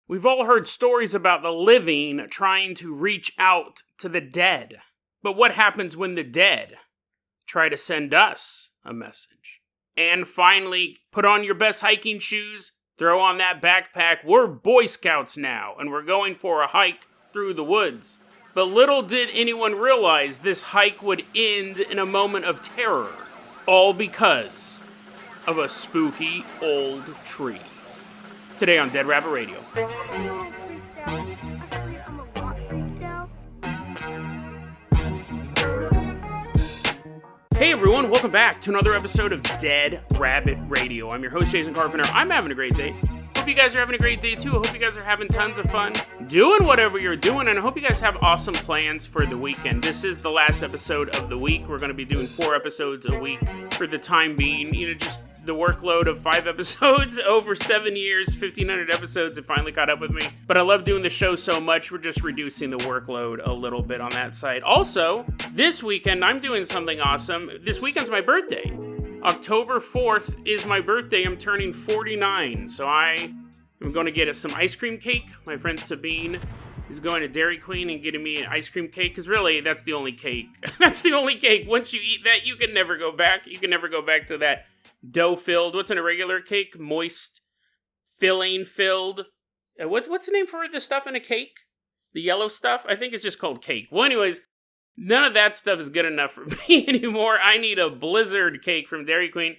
We've all heard stories about the living trying to reach out to the dead. But what happens when the dead try to send us a message? And finally, put on your best hiking shoes, throw on that backpack. We're Boy Scouts now, and we're going for a hike through the woods. But little did anyone realize this hike would end in a moment of terror, all because of a spooky old tree. Today on Dead Rabbit Radio. Hey everyone, welcome back to another episode of Dead Rabbit Radio. I'm your host, Jason Carpenter. I'm having a great day. Hope you guys are having a great day too. I hope you guys are having tons of fun doing whatever you're doing, and I hope you guys have awesome plans for the weekend. This is the last episode of the week. We're going to be doing 4 episodes a week for the time being. Just the workload of 5 episodes over 7 years, 1,500 episodes, it finally caught up with me. But I love doing the show so much, we're just reducing the workload a little bit on that side. Also, this weekend, I'm doing something awesome. This weekend's my birthday. October 4th is my birthday. I'm turning 49, so I am going to get some ice cream cake. My friend Sabine is going to Dairy Queen and getting me an ice cream cake, because really, that's the only cake. That's the only cake. Once you eat that, you can never go back. You can never go back to that dough-filled, what's in a regular cake? Moist, filling-filled. What's the name for the stuff in a cake? The yellow stuff? I think it's just called cake. Well, anyways, none of that stuff is good enough for me anymore. I need a Blizzard cake from Dairy Queen.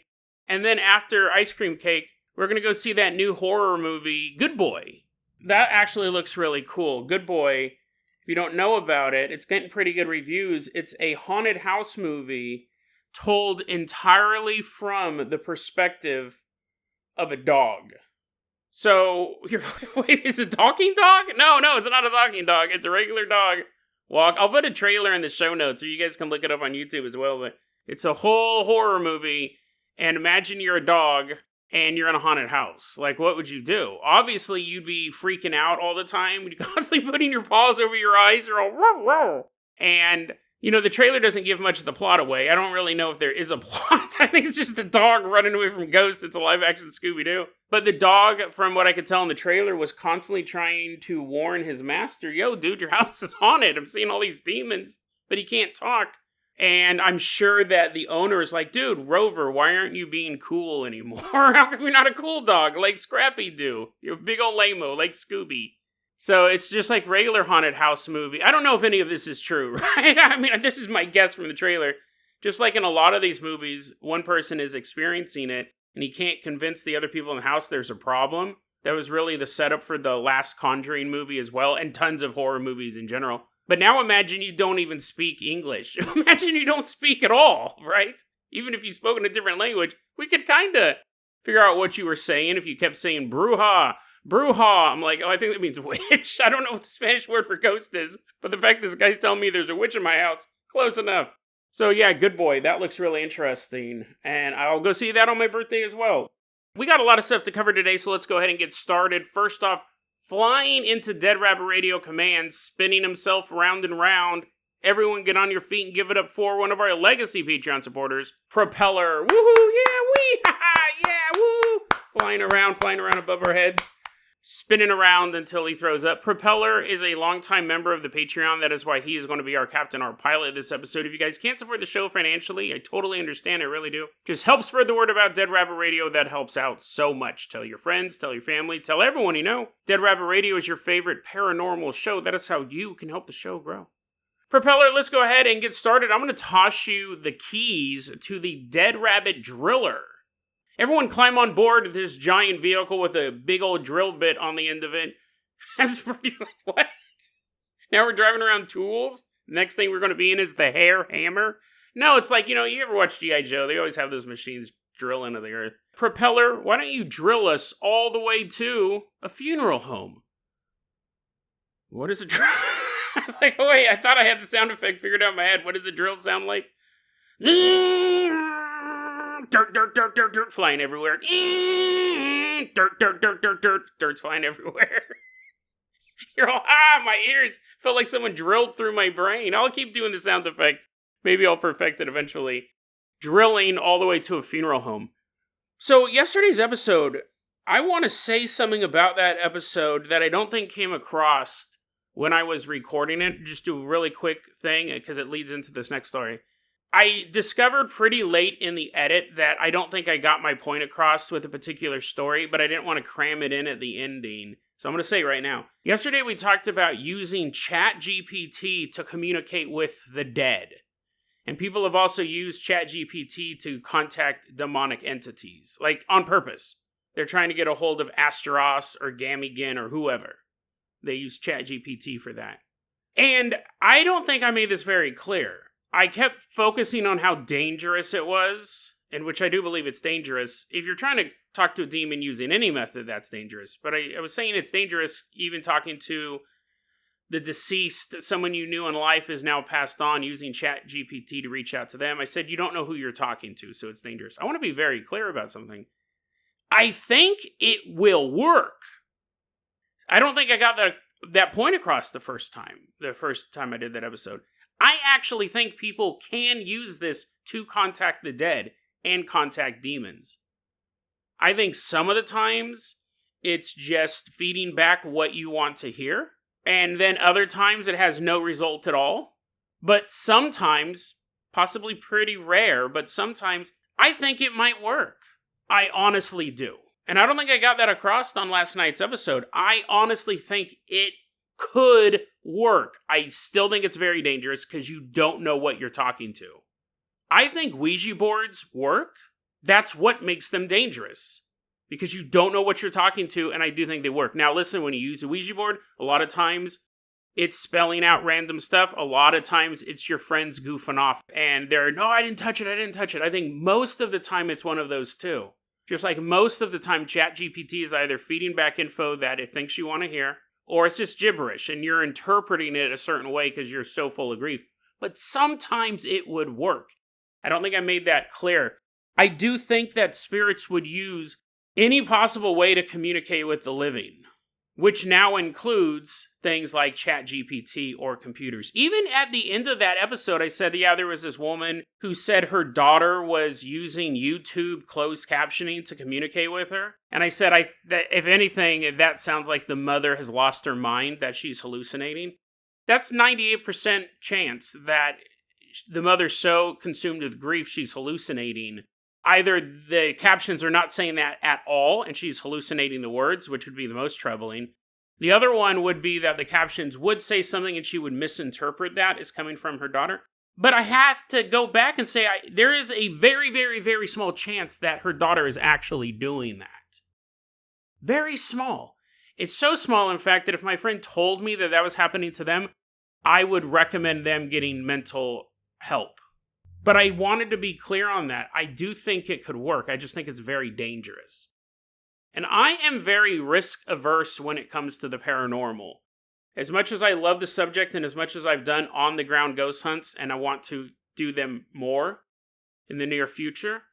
And then after ice cream cake, we're going to go see that new horror movie, Good Boy. That actually looks really cool. Good Boy, if you don't know about it, it's getting pretty good reviews. It's a haunted house movie told entirely from the perspective of a dog. So, you're like, wait, is it a talking dog? No, it's not a talking dog. It's a regular dog. I'll put a trailer in the show notes so you guys can look it up on YouTube as well. But it's a whole horror movie. And imagine you're a dog and you're in a haunted house. Like, what would you do? Obviously, you'd be freaking out all the time. You'd constantly putting your paws over your eyes. You're all, row, row. And the trailer doesn't give much of the plot away. I don't really know if there is a plot. I think it's just a dog running away from ghosts. It's a live-action Scooby-Doo. But the dog, from what I could tell in the trailer, was constantly trying to warn his master, yo, dude, your house is haunted. I'm seeing all these demons. But he can't talk. And I'm sure that the owner is like, dude, Rover, why aren't you being cool anymore? How come you're not a cool dog like Scrappy-Doo? You're a big old lame-o like Scooby. So it's just like regular haunted house movie. I don't know if any of this is true, right? I mean, this is my guess from the trailer. Just like in a lot of these movies, one person is experiencing it, and he can't convince the other people in the house there's a problem. That was really the setup for the last Conjuring movie as well, and tons of horror movies in general. But now imagine you don't even speak English. Imagine you don't speak at all, right? Even if you spoke in a different language, we could kind of figure out what you were saying if you kept saying bruja. Bruja. I'm like, I think that means witch. I don't know what the Spanish word for ghost is, but the fact this guy's telling me there's a witch in my house, close enough. So yeah, Good Boy. That looks really interesting, and I'll go see that on my birthday as well. We got a lot of stuff to cover today, so let's go ahead and get started. First off, flying into Dead Rabbit Radio Command, spinning himself round and round. Everyone get on your feet and give it up for one of our legacy Patreon supporters, Propeller. Woohoo, yeah, wee, ha-ha, yeah, woo. Flying around above our heads. Spinning around until he throws up. Propeller is a longtime member of the Patreon. That is why he is going to be our captain, our pilot this episode. If you guys can't support the show financially, I totally understand. I really do. Just help spread the word about Dead Rabbit Radio. That helps out so much. Tell your friends, tell your family, tell everyone you know. Dead Rabbit Radio is your favorite paranormal show. That is how you can help the show grow. Propeller, let's go ahead and get started. I'm going to toss you the keys to the Dead Rabbit Driller. Everyone climb on board this giant vehicle with a big old drill bit on the end of it. That's pretty, like, what? Now we're driving around tools? Next thing we're going to be in is the hair hammer? No, it's like, you ever watch G.I. Joe? They always have those machines drill into the earth. Propeller, why don't you drill us all the way to a funeral home? What is a drill? I was like, oh wait, I thought I had the sound effect figured out in my head. What does a drill sound like? Dirt flying everywhere. Dirt's flying everywhere. You're all, my ears felt like someone drilled through my brain. I'll keep doing the sound effect. Maybe I'll perfect it eventually. Drilling all the way to a funeral home. So yesterday's episode, I want to say something about that episode that I don't think came across when I was recording it. Just do a really quick thing because it leads into this next story. I discovered pretty late in the edit that I don't think I got my point across with a particular story, but I didn't want to cram it in at the ending. So I'm going to say right now. Yesterday we talked about using ChatGPT to communicate with the dead. And people have also used ChatGPT to contact demonic entities, like on purpose. They're trying to get a hold of Asteros or Gamigan or whoever. They use ChatGPT for that. And I don't think I made this very clear. I kept focusing on how dangerous it was, and which I do believe it's dangerous. If you're trying to talk to a demon using any method, that's dangerous. But I was saying it's dangerous even talking to the deceased, someone you knew in life is now passed on, using ChatGPT to reach out to them. I said, you don't know who you're talking to, so it's dangerous. I want to be very clear about something. I think it will work. I don't think I got that point across the first time I did that episode. I actually think people can use this to contact the dead and contact demons. I think some of the times it's just feeding back what you want to hear, and then other times it has no result at all. But sometimes, possibly pretty rare, but sometimes I think it might work. I honestly do. And I don't think I got that across on last night's episode. I honestly think it could work. I still think it's very dangerous because you don't know what you're talking to. I think Ouija boards work. That's what makes them dangerous. Because you don't know what you're talking to, and I do think they work. Now listen, when you use a Ouija board, a lot of times it's spelling out random stuff. A lot of times it's your friends goofing off, and they're, no, I didn't touch it. I think most of the time it's one of those two. Just like most of the time, ChatGPT is either feeding back info that it thinks you want to hear, or it's just gibberish, and you're interpreting it a certain way because you're so full of grief. But sometimes it would work. I don't think I made that clear. I do think that spirits would use any possible way to communicate with the living, which now includes things like ChatGPT or computers. Even at the end of that episode, I said, yeah, there was this woman who said her daughter was using YouTube closed captioning to communicate with her. And I said, that if anything, that sounds like the mother has lost her mind, that she's hallucinating. That's 98% chance that the mother's so consumed with grief she's hallucinating. Either the captions are not saying that at all, and she's hallucinating the words, which would be the most troubling. The other one would be that the captions would say something and she would misinterpret that as coming from her daughter. But I have to go back and say there is a very, very, very small chance that her daughter is actually doing that. Very small. It's so small, in fact, that if my friend told me that was happening to them, I would recommend them getting mental help. But I wanted to be clear on that. I do think it could work. I just think it's very dangerous. And I am very risk averse when it comes to the paranormal. As much as I love the subject and as much as I've done on the ground ghost hunts, and I want to do them more in the near future,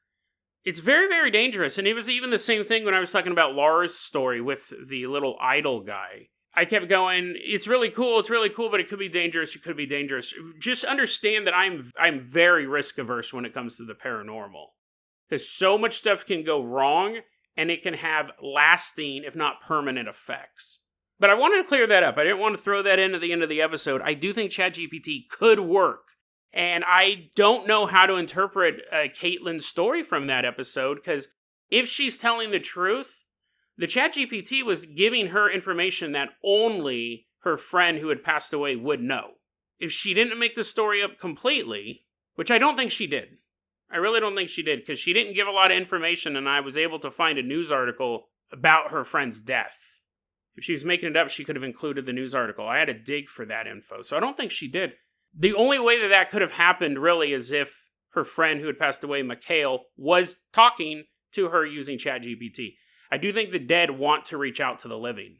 it's very, very dangerous. And it was even the same thing when I was talking about Laura's story with the little idol guy. I kept going, it's really cool, but it could be dangerous, Just understand that I'm very risk averse when it comes to the paranormal. Because so much stuff can go wrong, and it can have lasting, if not permanent, effects. But I wanted to clear that up. I didn't want to throw that in at the end of the episode. I do think ChatGPT could work. And I don't know how to interpret Caitlin's story from that episode, because if she's telling the truth, the ChatGPT was giving her information that only her friend who had passed away would know. If she didn't make the story up completely, which I don't think she did. I really don't think she did, because she didn't give a lot of information, and I was able to find a news article about her friend's death. If she was making it up, she could have included the news article. I had to dig for that info, so I don't think she did. The only way that could have happened, really, is if her friend who had passed away, Mikhail, was talking to her using ChatGPT. I do think the dead want to reach out to the living.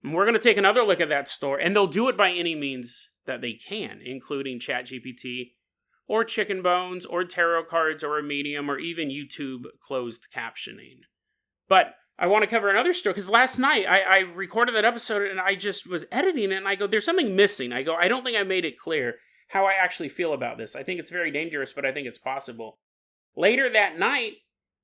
And we're going to take another look at that story, and they'll do it by any means that they can, including ChatGPT, or chicken bones, or tarot cards, or a medium, or even YouTube closed captioning. But I want to cover another story, because last night I recorded that episode, and I just was editing it, and I go, there's something missing. I go, I don't think I made it clear how I actually feel about this. I think it's very dangerous, but I think it's possible. Later that night,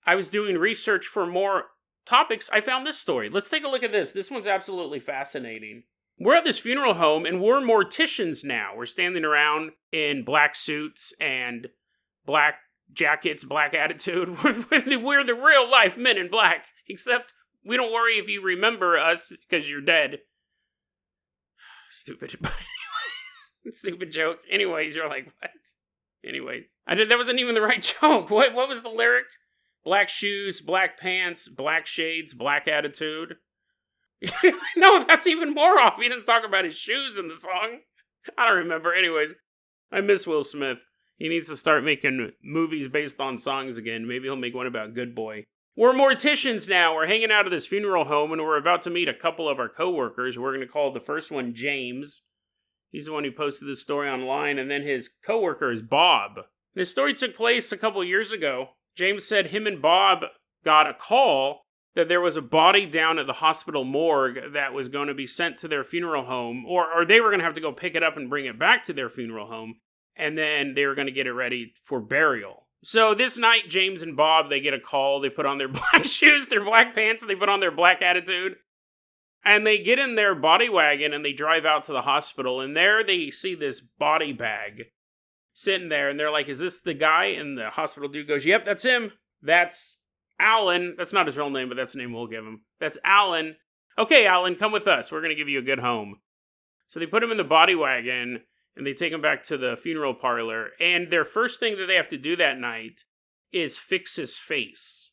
I was doing research for more topics, I found this story. Let's take a look at this. This one's absolutely fascinating. We're at this funeral home, and we're morticians now. We're standing around in black suits and black jackets, black attitude. We're the real life men in black, except we don't worry if you remember us because you're dead. Stupid. Stupid joke. Anyways, you're like, what? Anyways, that wasn't even the right joke. What was the lyric? Black shoes, black pants, black shades, black attitude. No, that's even more off. He didn't talk about his shoes in the song. I don't remember. Anyways, I miss Will Smith. He needs to start making movies based on songs again. Maybe he'll make one about Good Boy. We're morticians now. We're hanging out at this funeral home, and we're about to meet a couple of our coworkers. We're going to call the first one James. He's the one who posted this story online, and then his coworker is Bob. This story took place a couple years ago. James said him and Bob got a call that there was a body down at the hospital morgue that was going to be sent to their funeral home, or they were going to have to go pick it up and bring it back to their funeral home, and then they were going to get it ready for burial. So this night, James and Bob, they get a call, they put on their black shoes, their black pants, and they put on their black attitude, and they get in their body wagon and they drive out to the hospital, and there they see this body bag sitting there, and they're like, is this the guy? And the hospital dude goes, yep, that's him. That's Alan. That's not his real name, but that's the name we'll give him. That's Alan. Okay, Alan, come with us. We're going to give you a good home. So they put him in the body wagon, and they take him back to the funeral parlor, and their first thing that they have to do that night is fix his face.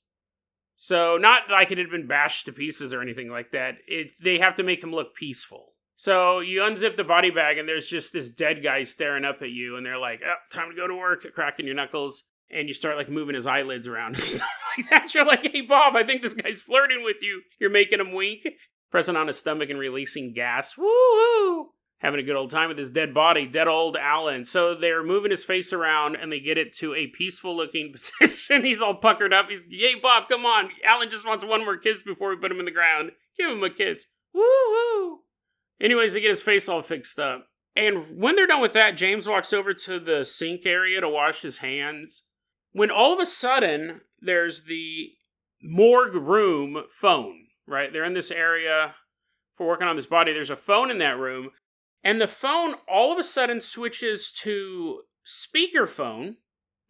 So not like it had been bashed to pieces or anything like that. They have to make him look peaceful. So you unzip the body bag, and there's just this dead guy staring up at you, and they're like, oh, time to go to work, cracking your knuckles, and you start like moving his eyelids around and stuff like that. You're like, hey, Bob, I think this guy's flirting with you. You're making him wink, pressing on his stomach and releasing gas. Woo-hoo! Having a good old time with his dead body, dead old Alan. So they're moving his face around, and they get it to a peaceful-looking position. He's all puckered up. He's, hey, Bob, come on. Alan just wants one more kiss before we put him in the ground. Give him a kiss. Woo-hoo! Anyways, they get his face all fixed up. And when they're done with that, James walks over to the sink area to wash his hands. When all of a sudden, there's the morgue room phone, right? They're in this area for working on this body. There's a phone in that room. And the phone all of a sudden switches to speakerphone.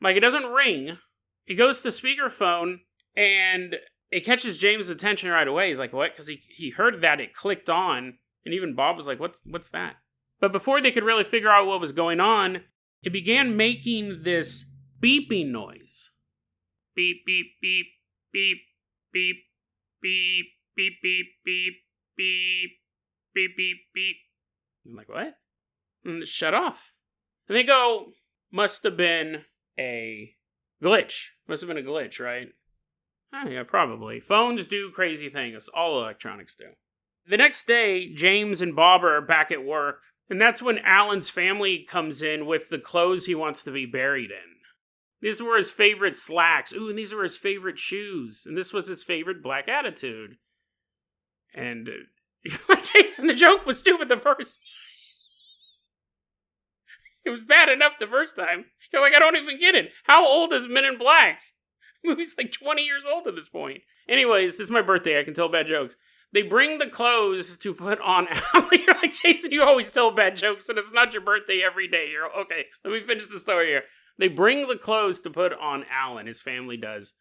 Like, it doesn't ring. It goes to speakerphone, and it catches James' attention right away. He's like, what? Because he heard that it clicked on. And even Bob was like, what's that? But before they could really figure out what was going on, it began making this beeping noise. Beep, beep, beep, beep, beep, beep, beep, beep, beep, beep, beep, beep, beep. I'm like, what? And it shut off. And they go, must have been a glitch. Must have been a glitch, right? Oh, yeah, probably. Phones do crazy things. All electronics do. The next day, James and Bob are back at work, and that's when Alan's family comes in with the clothes he wants to be buried in. These were his favorite slacks. Ooh, and these were his favorite shoes. And this was his favorite black attitude. And Jason, the joke was stupid the first. It was bad enough the first time. You're like, I don't even get it. How old is Men in Black? The movie's like 20 years old at this point. Anyways, it's my birthday. I can tell bad jokes. They bring the clothes to put on Alan. You're like, Jason, you always tell bad jokes, and it's not your birthday every day. You're okay, let me finish the story here. They bring the clothes to put on Alan. His family does.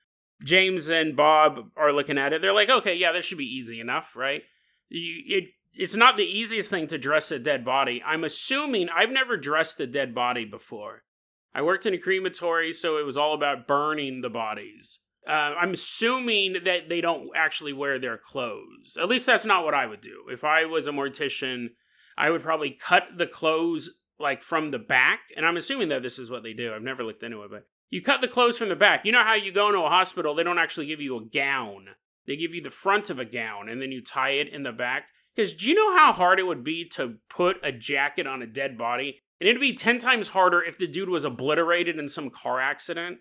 James and Bob are looking at it. They're like, okay, yeah, that should be easy enough, right? It's not the easiest thing to dress a dead body. I'm assuming, I've never dressed a dead body before. I worked in a crematory, so it was all about burning the bodies. I'm assuming that they don't actually wear their clothes. At least that's not what I would do. If I was a mortician, I would probably cut the clothes like from the back. And I'm assuming that this is what they do. I've never looked into it, but you cut the clothes from the back. You know how you go into a hospital, they don't actually give you a gown. They give you the front of a gown, and then you tie it in the back. Because do you know how hard it would be to put a jacket on a dead body? And it'd be 10 times harder if the dude was obliterated in some car accident.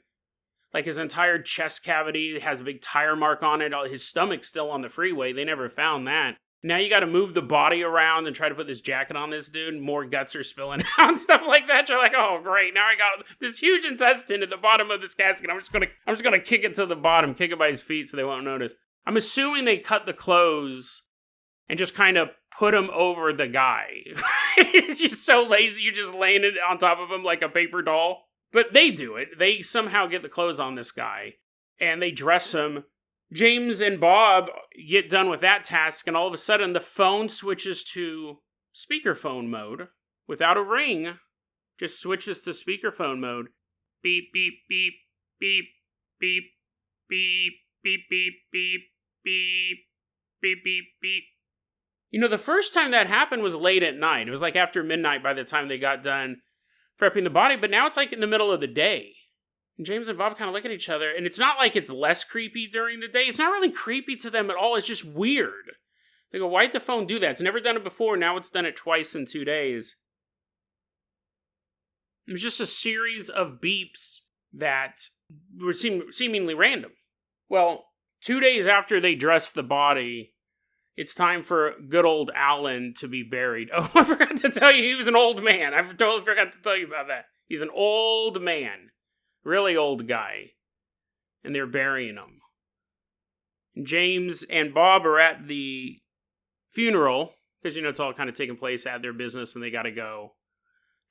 Like, his entire chest cavity has a big tire mark on it. His stomach's still on the freeway. They never found that. Now you got to move the body around and try to put this jacket on this dude. More guts are spilling out and stuff like that. You're like, oh, great. Now I got this huge intestine at the bottom of this casket. I'm just gonna kick it to the bottom, kick it by his feet so they won't notice. I'm assuming they cut the clothes and just kind of put him over the guy. It's just so lazy, you're just laying it on top of him like a paper doll. But they do it. They somehow get the clothes on this guy, and they dress him. James and Bob get done with that task, and all of a sudden the phone switches to speakerphone mode without a ring. Just switches to speakerphone mode. Beep, beep, beep, beep, beep, beep, beep, beep, beep, beep, beep, beep, beep. You know, the first time that happened was late at night. It was like after midnight by the time they got done prepping the body, but now it's like in the middle of the day. And James and Bob kind of look at each other, and it's not like it's less creepy during the day. It's not really creepy to them at all. It's just weird. They go, why'd the phone do that? It's never done it before. Now it's done it twice in 2 days. It was just a series of beeps that were seemingly random. Well, 2 days after they dressed the body, it's time for good old Alan to be buried. Oh, I forgot to tell you, he was an old man. I totally forgot to tell you about that. He's an old man. Really old guy. And they're burying him. James and Bob are at the funeral, because, you know, it's all kind of taking place at their business, and they got to go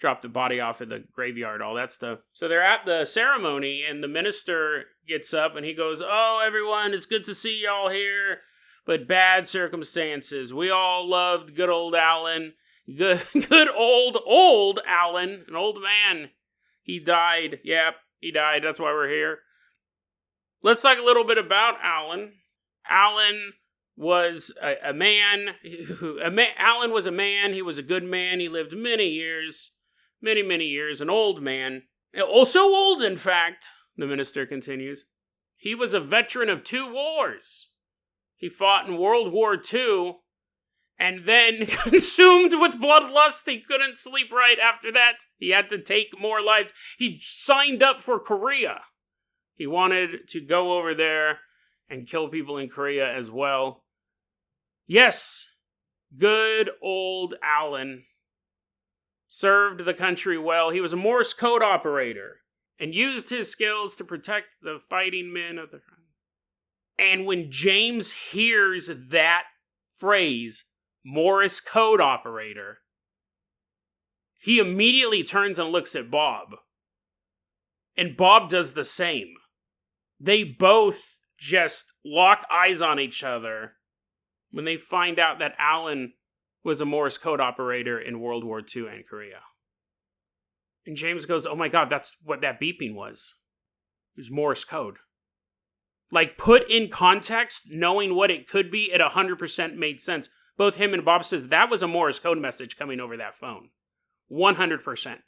drop the body off at the graveyard, all that stuff. So they're at the ceremony, and the minister gets up, and he goes, "Oh, everyone, it's good to see y'all here, but bad circumstances. We all loved good old Alan. Good old Alan, an old man. He died. Yep, he died. That's why we're here. Let's talk a little bit about Alan. Alan was a man. Alan was a man. He was a good man. He lived many years, many years. An old man. Oh, so old, in fact," the minister continues. "He was a veteran of 2 wars. He fought in World War II, and then, consumed with bloodlust, he couldn't sleep right after that. He had to take more lives. He signed up for Korea. He wanted to go over there and kill people in Korea as well. Yes, good old Alan served the country well. He was a Morse code operator and used his skills to protect the fighting men of the..." And when James hears that phrase, Morse code operator, he immediately turns and looks at Bob. And Bob does the same. They both just lock eyes on each other when they find out that Alan was a Morse code operator in World War II and Korea. And James goes, "Oh my God, that's what that beeping was. It was Morse code." Like, put in context, knowing what it could be, it 100% made sense. Both him and Bob says that was a Morse code message coming over that phone. 100%.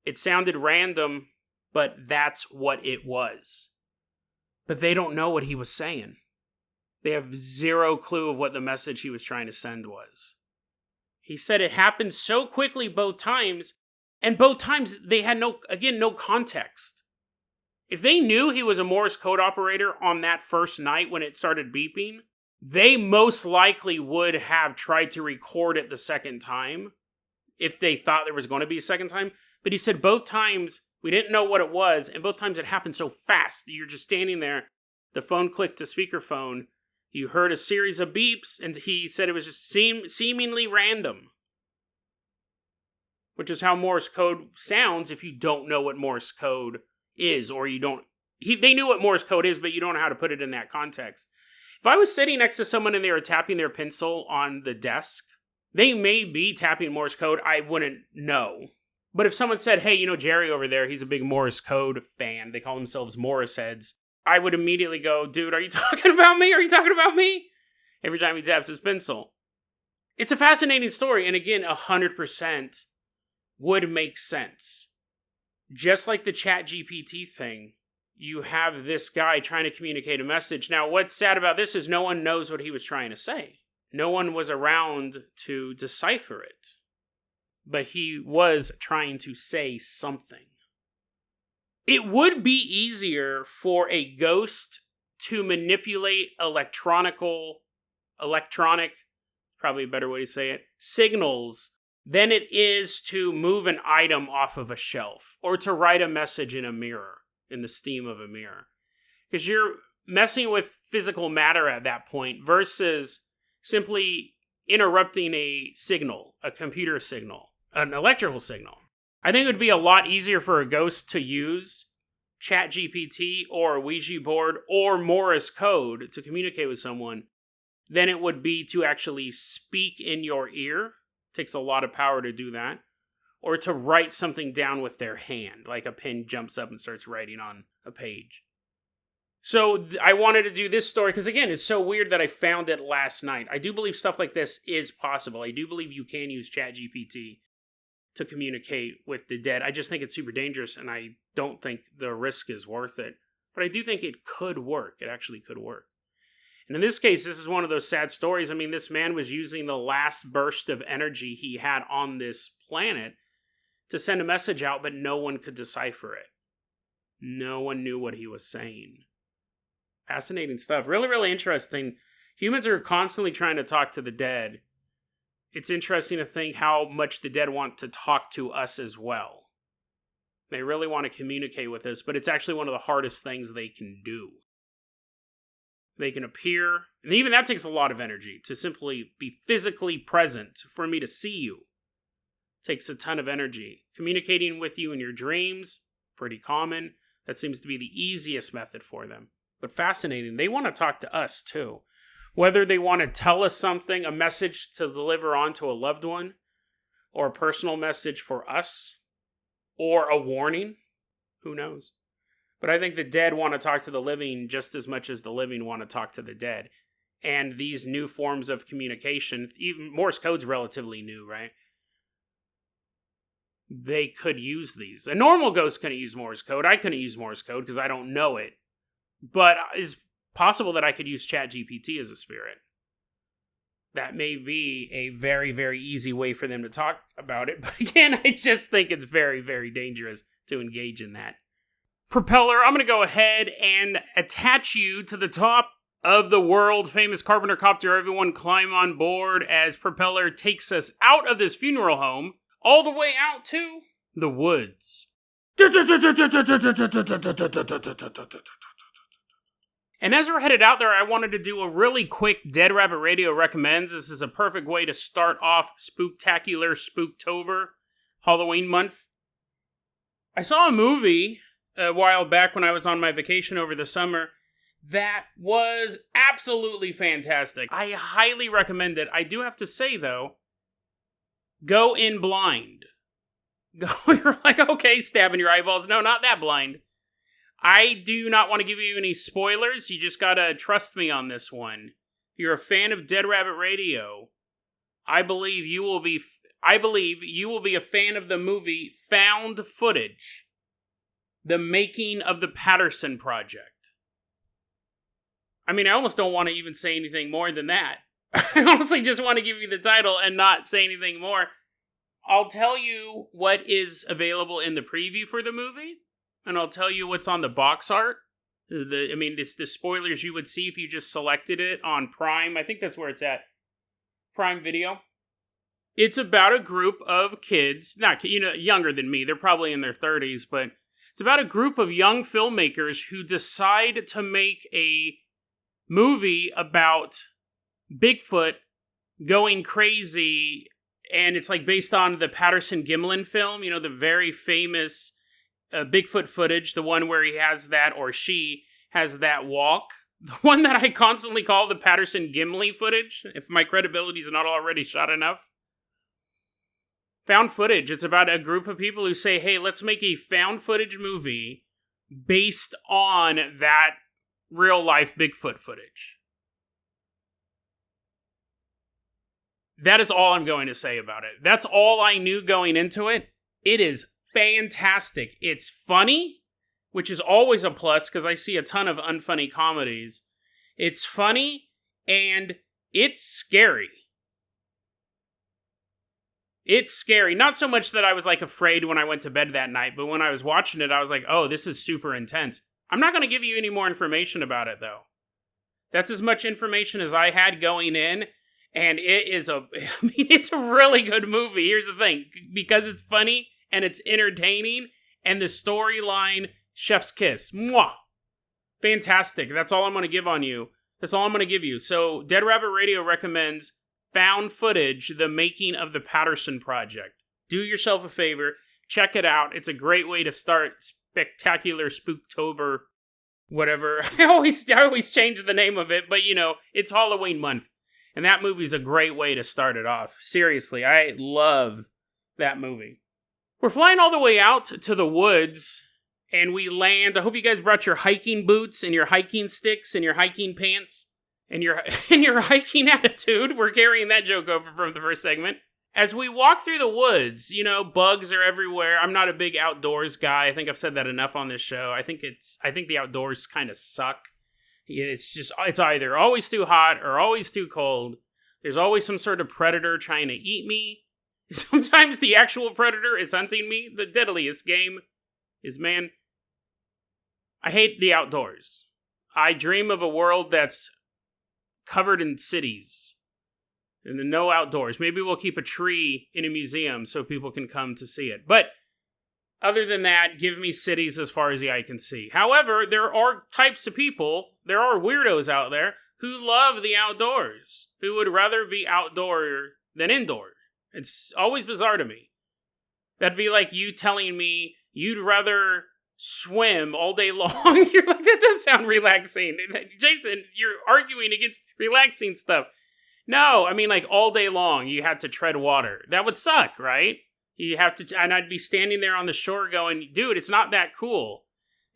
It sounded random, but that's what it was. But they don't know what he was saying. They have zero clue of what the message he was trying to send was. He said it happened so quickly both times, and both times they had no context. If they knew he was a Morse code operator on that first night when it started beeping, they most likely would have tried to record it the second time if they thought there was going to be a second time. But he said both times we didn't know what it was, and both times it happened so fast that you're just standing there. The phone clicked to speakerphone. You heard a series of beeps, and he said it was just seemingly random. Which is how Morse code sounds if you don't know what Morse code is, or you don't... They knew what Morse code is, but you don't know how to put it in that context. If I was sitting next to someone and they were tapping their pencil on the desk, they may be tapping Morse code, I wouldn't know. But if someone said, "Hey, you know Jerry over there, he's a big Morse code fan. They call themselves Morris heads," I would immediately go, "Dude, are you talking about me? Are you talking about me?" Every time he taps his pencil. It's a fascinating story, and again, 100% would make sense. Just like the ChatGPT thing, you have this guy trying to communicate a message. Now, what's sad about this is no one knows what he was trying to say. No one was around to decipher it. But he was trying to say something. It would be easier for a ghost to manipulate electronic, probably a better way to say it, signals than it is to move an item off of a shelf or to write a message in a mirror, in the steam of a mirror. Because you're messing with physical matter at that point versus simply interrupting a signal, a computer signal, an electrical signal. I think it would be a lot easier for a ghost to use ChatGPT or Ouija board or Morse code to communicate with someone than it would be to actually speak in your ear. It takes a lot of power to do that. Or to write something down with their hand, like a pen jumps up and starts writing on a page. So I wanted to do this story because, again, it's so weird that I found it last night. I do believe stuff like this is possible. I do believe you can use ChatGPT to communicate with the dead. I just think it's super dangerous, and I don't think the risk is worth it. But I do think it could work. It actually could work. And in this case, this is one of those sad stories. I mean, this man was using the last burst of energy he had on this planet to send a message out, but no one could decipher it. No one knew what he was saying. Fascinating stuff. Really, really interesting. Humans are constantly trying to talk to the dead. It's interesting to think how much the dead want to talk to us as well. They really want to communicate with us, but it's actually one of the hardest things they can do. They can appear, and even that takes a lot of energy to simply be physically present for me to see you. Takes a ton of energy. Communicating with you in your dreams, pretty common. That seems to be the easiest method for them. But fascinating. They want to talk to us too. Whether they want to tell us something, a message to deliver on to a loved one, or a personal message for us, or a warning, who knows? But I think the dead want to talk to the living just as much as the living want to talk to the dead. And these new forms of communication, even Morse code's relatively new, right? They could use these. A normal ghost couldn't use Morse code. I couldn't use Morse code because I don't know it. But it's possible that I could use ChatGPT as a spirit. That may be a very, very easy way for them to talk about it. But again, I just think it's very, very dangerous to engage in that. Propeller, I'm going to go ahead and attach you to the top of the world-famous Carpenter Copter. Everyone climb on board as Propeller takes us out of this funeral home all the way out to the woods. And as we're headed out there, I wanted to do a really quick Dead Rabbit Radio Recommends. This is a perfect way to start off Spooktacular Spooktober, Halloween month. I saw a movie a while back when I was on my vacation over the summer that was absolutely fantastic. I highly recommend it. I do have to say, though, go in blind. You're like, okay, stabbing your eyeballs. No, not that blind. I do not want to give you any spoilers. You just gotta trust me on this one. If you're a fan of Dead Rabbit Radio, I believe you will be a fan of the movie Found Footage, the making of the Patterson Project. I mean, I almost don't want to even say anything more than that. I honestly just want to give you the title and not say anything more. I'll tell you what is available in the preview for the movie, and I'll tell you what's on the box art. The spoilers you would see if you just selected it on Prime. I think that's where it's at. Prime Video. It's about a group of kids, younger than me. They're probably in their 30s, but it's about a group of young filmmakers who decide to make a movie about Bigfoot going crazy. And it's like based on the Patterson Gimlin film, the very famous Bigfoot footage, the one where he has that, or she has that walk. The one that I constantly call the Patterson Gimli footage, if my credibility is not already shot enough. Found footage. It's about a group of people who say, hey, let's make a found footage movie based on that real life Bigfoot footage. That is all I'm going to say about it. That's all I knew going into it. It is fantastic. It's funny, which is always a plus because I see a ton of unfunny comedies. It's funny and it's scary. It's scary. Not so much that I was afraid when I went to bed that night, but when I was watching it, I was like, oh, this is super intense. I'm not going to give you any more information about it, though. That's as much information as I had going in. And it's a really good movie. Here's the thing. Because it's funny and it's entertaining and the storyline, chef's kiss. Mwah! Fantastic. That's all I'm going to give on you. That's all I'm going to give you. So, Dead Rabbit Radio recommends Found Footage, the making of the Patterson Project. Do yourself a favor. Check it out. It's a great way to start spectacular Spooktober, whatever. I always change the name of it, but it's Halloween month. And that movie's a great way to start it off. Seriously, I love that movie. We're flying all the way out to the woods, and we land. I hope you guys brought your hiking boots and your hiking sticks and your hiking pants and your hiking attitude. We're carrying that joke over from the first segment. As we walk through the woods, bugs are everywhere. I'm not a big outdoors guy. I think I've said that enough on this show. I think the outdoors kind of suck. It's either always too hot or always too cold. There's always some sort of predator trying to eat me. Sometimes the actual predator is hunting me. The deadliest game is, man, I hate the outdoors. I dream of a world that's covered in cities and then no outdoors. Maybe we'll keep a tree in a museum so people can come to see it. But other than that, give me cities as far as the eye can see. However, there are types of people, there are weirdos out there who love the outdoors, who would rather be outdoor than indoor. It's always bizarre to me. That'd be like you telling me you'd rather swim all day long. You're like, that does sound relaxing. Jason, you're arguing against relaxing stuff. No, I mean like all day long you had to tread water. That would suck, right? You have to, and I'd be standing there on the shore going, dude, it's not that cool.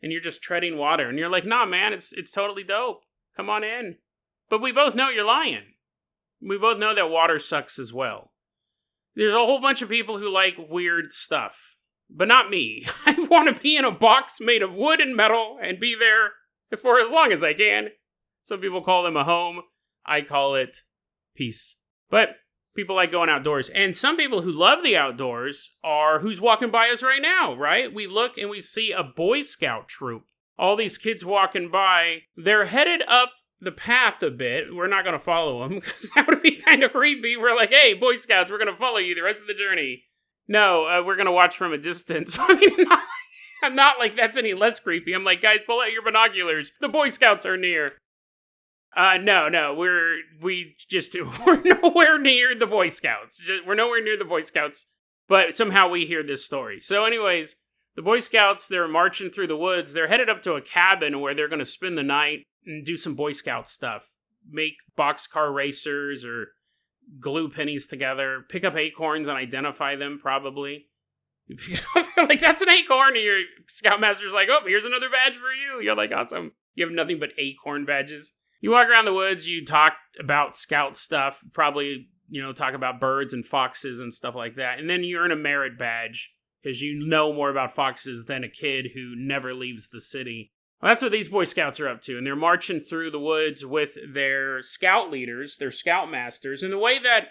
And you're just treading water. And you're like, nah, man, it's totally dope. Come on in. But we both know you're lying. We both know that water sucks as well. There's a whole bunch of people who like weird stuff. But not me. I want to be in a box made of wood and metal and be there for as long as I can. Some people call them a home. I call it peace. But people like going outdoors. And some people who love the outdoors are who's walking by us right now, right? We look and we see a Boy Scout troop. All these kids walking by. They're headed up the path a bit. We're not going to follow them because that would be kind of creepy. We're like, hey, Boy Scouts, we're going to follow you the rest of the journey. No, we're going to watch from a distance. I mean, I'm not like that's any less creepy. I'm like, guys, pull out your binoculars. The Boy Scouts are near. No, we're nowhere near the Boy Scouts. We're nowhere near the Boy Scouts, but somehow we hear this story. So anyways, the Boy Scouts, they're marching through the woods. They're headed up to a cabin where they're going to spend the night and do some Boy Scout stuff. Make boxcar racers or glue pennies together. Pick up acorns and identify them, probably. You pick it up, like, that's an acorn, and your Scoutmaster's like, oh, here's another badge for you. You're like, awesome. You have nothing but acorn badges. You walk around the woods, you talk about Scout stuff, probably, talk about birds and foxes and stuff like that. And then you earn a merit badge because you know more about foxes than a kid who never leaves the city. Well, that's what these Boy Scouts are up to. And they're marching through the woods with their Scout leaders, their Scoutmasters, in the way that,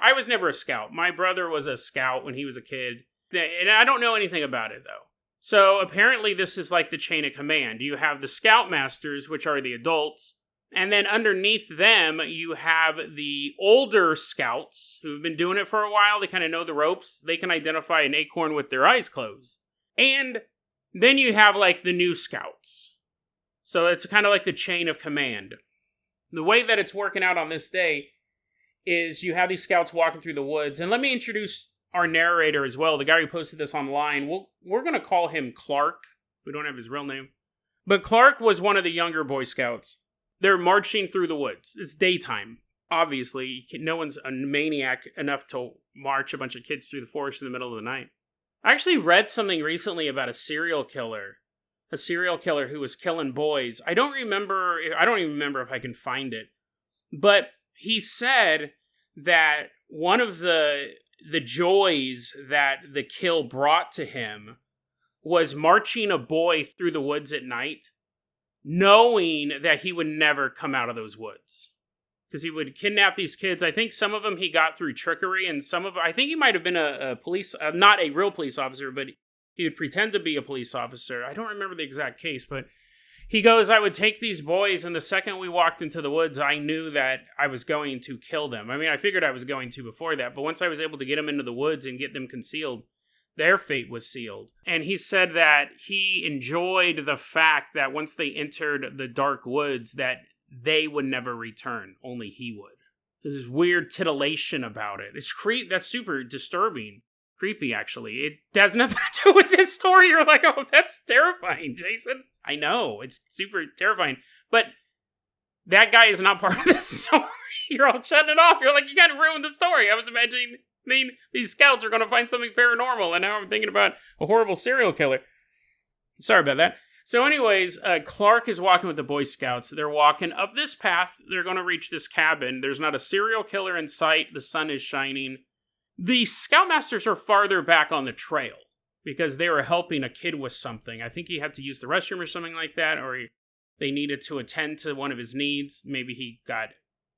I was never a Scout. My brother was a Scout when he was a kid. And I don't know anything about it, though. So apparently this is like the chain of command. You have the Scoutmasters, which are the adults, and then underneath them you have the older Scouts who've been doing it for a while. They kind of know the ropes. They can identify an acorn with their eyes closed. And then you have like the new Scouts. So it's kind of like the chain of command. The way that it's working out on this day is you have these Scouts walking through the woods. And let me introduce our narrator as well, the guy who posted this online. We're going to call him Clark. We don't have his real name. But Clark was one of the younger Boy Scouts. They're marching through the woods. It's daytime. Obviously, no one's a maniac enough to march a bunch of kids through the forest in the middle of the night. I actually read something recently about a serial killer who was killing boys. I don't even remember if I can find it. But he said that one of the joys that the kill brought to him was marching a boy through the woods at night, knowing that he would never come out of those woods. Because he would kidnap these kids. I think some of them he got through trickery, and I think he might have been a police, not a real police officer, but he would pretend to be a police officer. I don't remember the exact case, but he goes, I would take these boys, and the second we walked into the woods, I knew that I was going to kill them. I mean, I figured I was going to before that, but once I was able to get them into the woods and get them concealed, Their fate was sealed. And he said that he enjoyed the fact that once they entered the dark woods, that they would never return. Only he would. There's weird titillation about it. That's super disturbing. Creepy, actually. It has nothing to do with this story. You're like, oh, that's terrifying, Jason. I know, it's super terrifying. But that guy is not part of this story. You're all shutting it off. You're like, you kind of ruined the story. I was imagining these scouts are going to find something paranormal, and now I'm thinking about a horrible serial killer. Sorry about that. So anyways, Clark is walking with the Boy Scouts. They're walking up this path. They're going to reach this cabin. There's not a serial killer in sight. The sun is shining. The Scoutmasters are farther back on the trail because they were helping a kid with something. I think he had to use the restroom or something like that, or they needed to attend to one of his needs. Maybe he got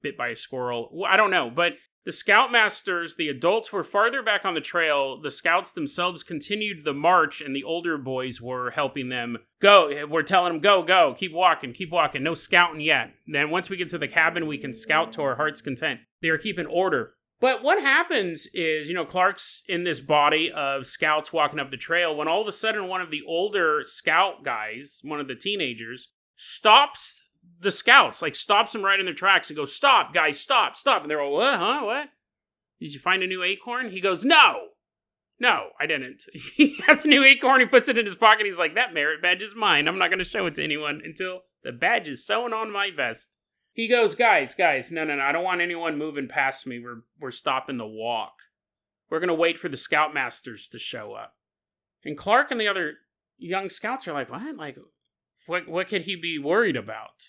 bit by a squirrel. Well, I don't know, but the Scoutmasters, the adults, were farther back on the trail. The Scouts themselves continued the march, and the older boys were helping them go. We're telling them, go, keep walking, no scouting yet. Then once we get to the cabin, we can scout to our heart's content. They are keeping order. But what happens is, Clark's in this body of scouts walking up the trail when all of a sudden one of the older scout guys, one of the teenagers, stops the scouts, stops them right in their tracks and goes, "Stop, guys, stop. And they're all, what, huh, what? Did you find a new acorn?" He goes, No, I didn't. He has a new acorn, he puts it in his pocket, he's like, "That merit badge is mine. I'm not going to show it to anyone until the badge is sewn on my vest." He goes, guys, no, I don't want anyone moving past me. We're stopping the walk. We're going to wait for the Scoutmasters to show up. And Clark and the other young scouts are like, what? What could he be worried about?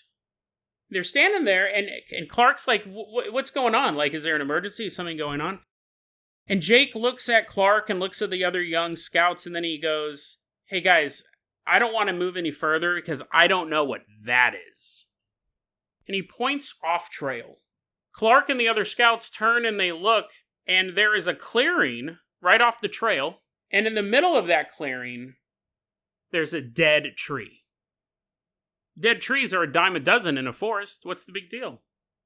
They're standing there, and Clark's like, what's going on? Is there an emergency? Is something going on? And Jake looks at Clark and looks at the other young scouts, and then he goes, "Hey, guys, I don't want to move any further because I don't know what that is." And he points off trail. Clark and the other scouts turn and they look, and there is a clearing right off the trail. And in the middle of that clearing, there's a dead tree. Dead trees are a dime a dozen in a forest. What's the big deal?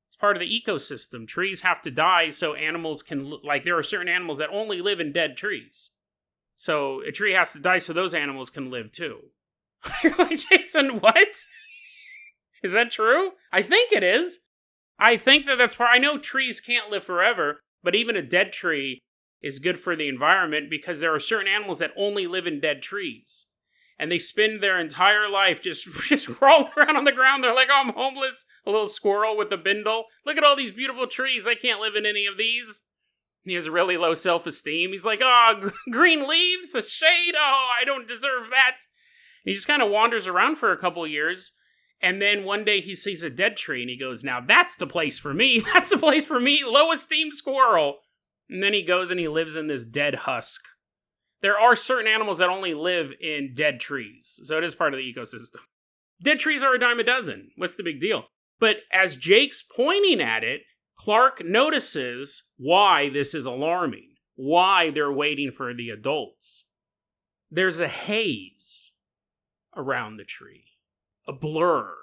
It's part of the ecosystem. Trees have to die so animals can, there are certain animals that only live in dead trees. So a tree has to die so those animals can live too. You're like, Jason, what? Is that true? I think it is. I think that's part. I know trees can't live forever, but even a dead tree is good for the environment because there are certain animals that only live in dead trees. And they spend their entire life just crawling around on the ground. They're like, "Oh, I'm homeless." A little squirrel with a bindle. "Look at all these beautiful trees. I can't live in any of these." He has really low self-esteem. He's like, "Oh, green leaves, a shade. Oh, I don't deserve that." And he just kind of wanders around for a couple years. And then one day he sees a dead tree and he goes, "Now that's the place for me. That's the place for me. Low esteem squirrel." And then he goes and he lives in this dead husk. There are certain animals that only live in dead trees. So it is part of the ecosystem. Dead trees are a dime a dozen. What's the big deal? But as Jake's pointing at it, Clark notices why this is alarming. Why they're waiting for the adults. There's a haze around the tree. A blur.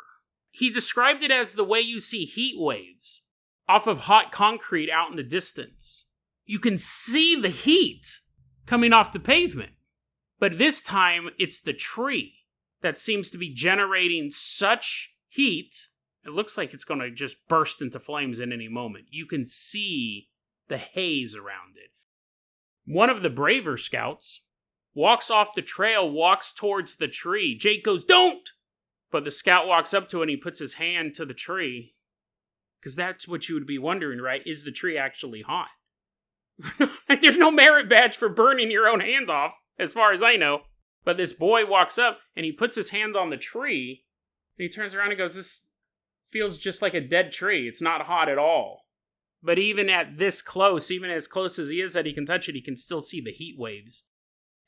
He described it as the way you see heat waves off of hot concrete out in the distance. You can see the heat coming off the pavement. But this time, it's the tree that seems to be generating such heat, it looks like it's going to just burst into flames at any moment. You can see the haze around it. One of the braver scouts walks off the trail, walks towards the tree. Jake goes, "Don't!" But the scout walks up to it and he puts his hand to the tree. Because that's what you would be wondering, right? Is the tree actually hot? There's no merit badge for burning your own hand off, as far as I know. But this boy walks up and he puts his hand on the tree. And he turns around and goes, "This feels just like a dead tree. It's not hot at all." But even at this close, even as close as he is that he can touch it, he can still see the heat waves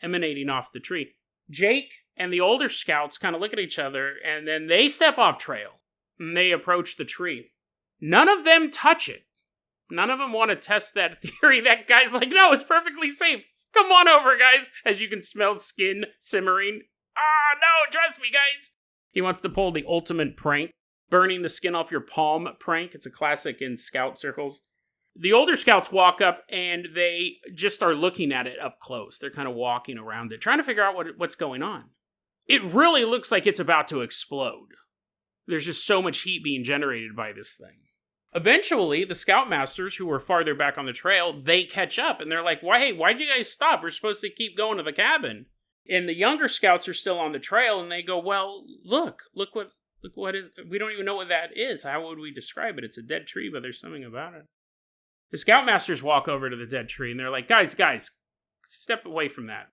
emanating off the tree. Jake and the older scouts kind of look at each other, and then they step off trail, and they approach the tree. None of them touch it. None of them want to test that theory. That guy's like, "No, it's perfectly safe. Come on over, guys." As you can smell skin simmering. No, trust me, guys. He wants to pull the ultimate prank. Burning the skin off your palm prank. It's a classic in scout circles. The older scouts walk up and they just are looking at it up close. They're kind of walking around it, trying to figure out what's going on. It really looks like it's about to explode. There's just so much heat being generated by this thing. Eventually, the scoutmasters who were farther back on the trail, they catch up and they're like, why'd you guys stop? We're supposed to keep going to the cabin. And the younger scouts are still on the trail and they go, well, look what is, we don't even know what that is. How would we describe it? It's a dead tree, but there's something about it. The scoutmasters walk over to the dead tree and they're like, guys, step away from that.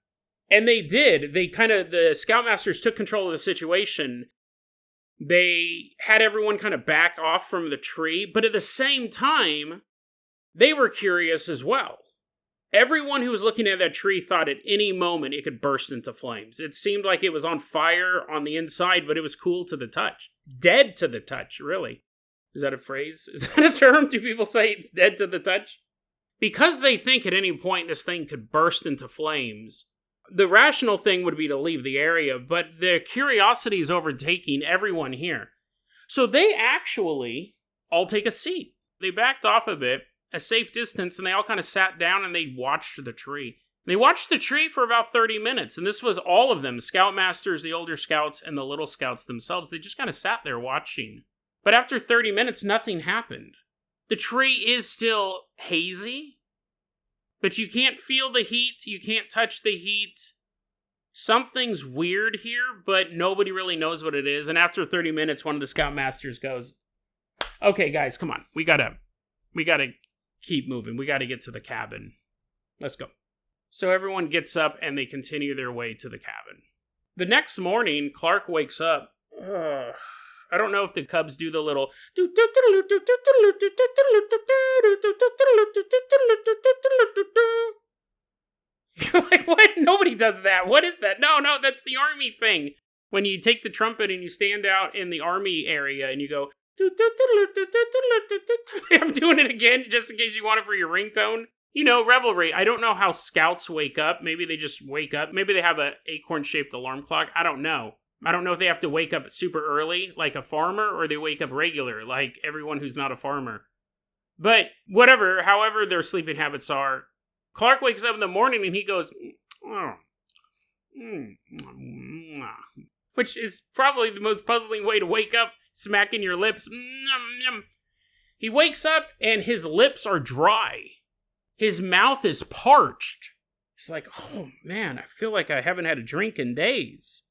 And they did. The scoutmasters took control of the situation. They had everyone kind of back off from the tree, but at the same time, they were curious as well. Everyone who was looking at that tree thought at any moment it could burst into flames. It seemed like it was on fire on the inside, but it was cool to the touch. Dead to the touch, really. Is that a phrase? Is that a term? Do people say it's dead to the touch? Because they think at any point this thing could burst into flames, the rational thing would be to leave the area, but the curiosity is overtaking everyone here. So they actually all take a seat. They backed off a bit, a safe distance, and they all kind of sat down and they watched the tree. They watched the tree for about 30 minutes, and this was all of them, scoutmasters, the older scouts, and the little scouts themselves. They just kind of sat there watching. But after 30 minutes, nothing happened. The tree is still hazy, but you can't feel the heat, you can't touch the heat. Something's weird here, but nobody really knows what it is. And after 30 minutes, one of the scoutmasters goes, okay, guys, come on. We gotta keep moving. We gotta get to the cabin. Let's go. So everyone gets up and they continue their way to the cabin. The next morning, Clark wakes up. I don't know if the Cubs do the little... You're like, what? Nobody does that. What is that? No, that's the army thing. When you take the trumpet and you stand out in the army area and you go... I'm doing it again just in case you want it for your ringtone. You know, revelry. I don't know how scouts wake up. Maybe they just wake up. Maybe they have an acorn-shaped alarm clock. I don't know. I don't know if they have to wake up super early, like a farmer, or they wake up regular, like everyone who's not a farmer. But whatever, however their sleeping habits are, Clark wakes up in the morning and he goes, which is probably the most puzzling way to wake up, smacking your lips. He wakes up and his lips are dry. His mouth is parched. He's like, oh man, I feel like I haven't had a drink in days.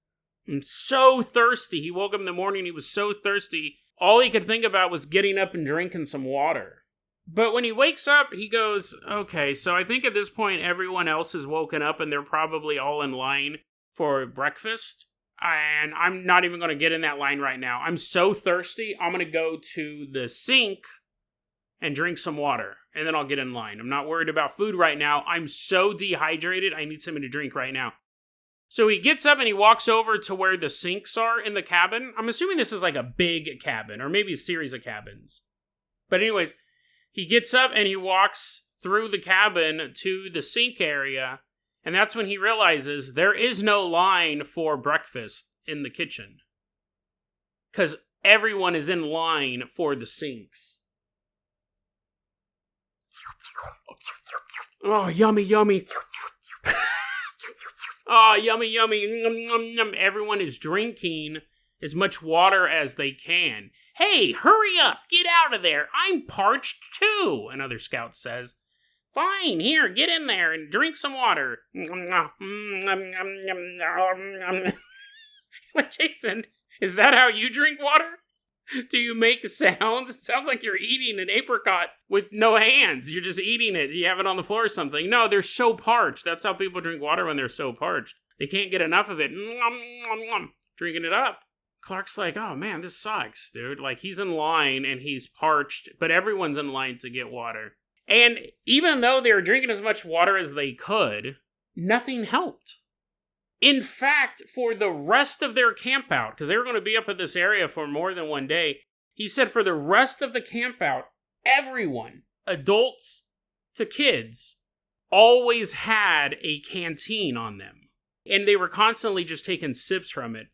I'm so thirsty. He woke up in the morning, he was so thirsty. All he could think about was getting up and drinking some water. But when he wakes up, he goes, okay, so I think at this point everyone else is woken up and they're probably all in line for breakfast. And I'm not even going to get in that line right now. I'm so thirsty, I'm going to go to the sink and drink some water. And then I'll get in line. I'm not worried about food right now. I'm so dehydrated, I need something to drink right now. So he gets up and he walks over to where the sinks are in the cabin. I'm assuming this is like a big cabin, or maybe a series of cabins. But anyways, he gets up and he walks through the cabin to the sink area, and that's when he realizes there is no line for breakfast in the kitchen. Because everyone is in line for the sinks. Oh, yummy, yummy. Oh, yummy, yummy. Everyone is drinking as much water as they can. Hey, hurry up. Get out of there. I'm parched too, another scout says. Fine, here, get in there and drink some water. Like, Jason, is that how you drink water? Do you make sounds? It sounds like you're eating an apricot with no hands. You're just eating it. You have it on the floor or something. No, they're so parched. That's how people drink water when they're so parched. They can't get enough of it. Drinking it up. Clark's like, oh man, this sucks, dude. Like, he's in line and he's parched, but everyone's in line to get water. And even though they were drinking as much water as they could, nothing helped. In fact, for the rest of their campout, because they were going to be up at this area for more than one day, he said for the rest of the campout, everyone, adults to kids, always had a canteen on them. And they were constantly just taking sips from it.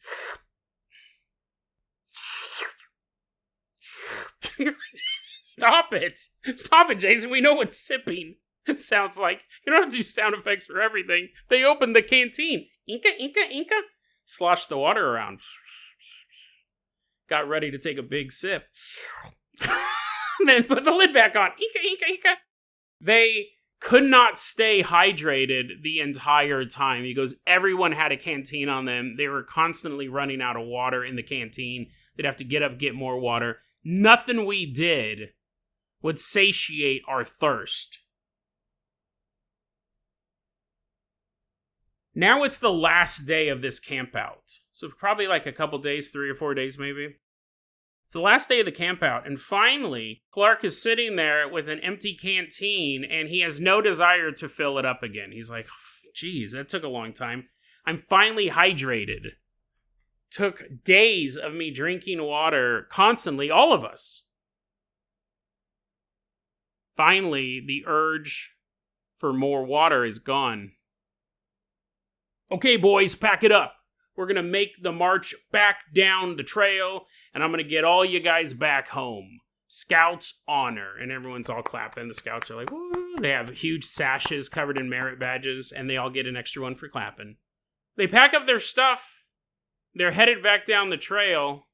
Stop it. Stop it, Jason. We know what sipping sounds like. You don't have to do sound effects for everything. They opened the canteen. Inca, Inca, Inca. Sloshed the water around. Got ready to take a big sip. Then put the lid back on. Inca, Inca, Inca. They could not stay hydrated the entire time. He goes, everyone had a canteen on them. They were constantly running out of water in the canteen. They'd have to get up, get more water. Nothing we did would satiate our thirst. Now it's the last day of this camp out. So probably like a couple days, 3 or 4 days maybe. It's the last day of the camp out, and finally, Clark is sitting there with an empty canteen, and he has no desire to fill it up again. He's like, geez, that took a long time. I'm finally hydrated. Took days of me drinking water constantly, all of us. Finally, the urge for more water is gone. Okay, boys, pack it up. We're going to make the march back down the trail, and I'm going to get all you guys back home. Scouts honor. And everyone's all clapping. The scouts are like, woo. They have huge sashes covered in merit badges, and they all get an extra one for clapping. They pack up their stuff. They're headed back down the trail.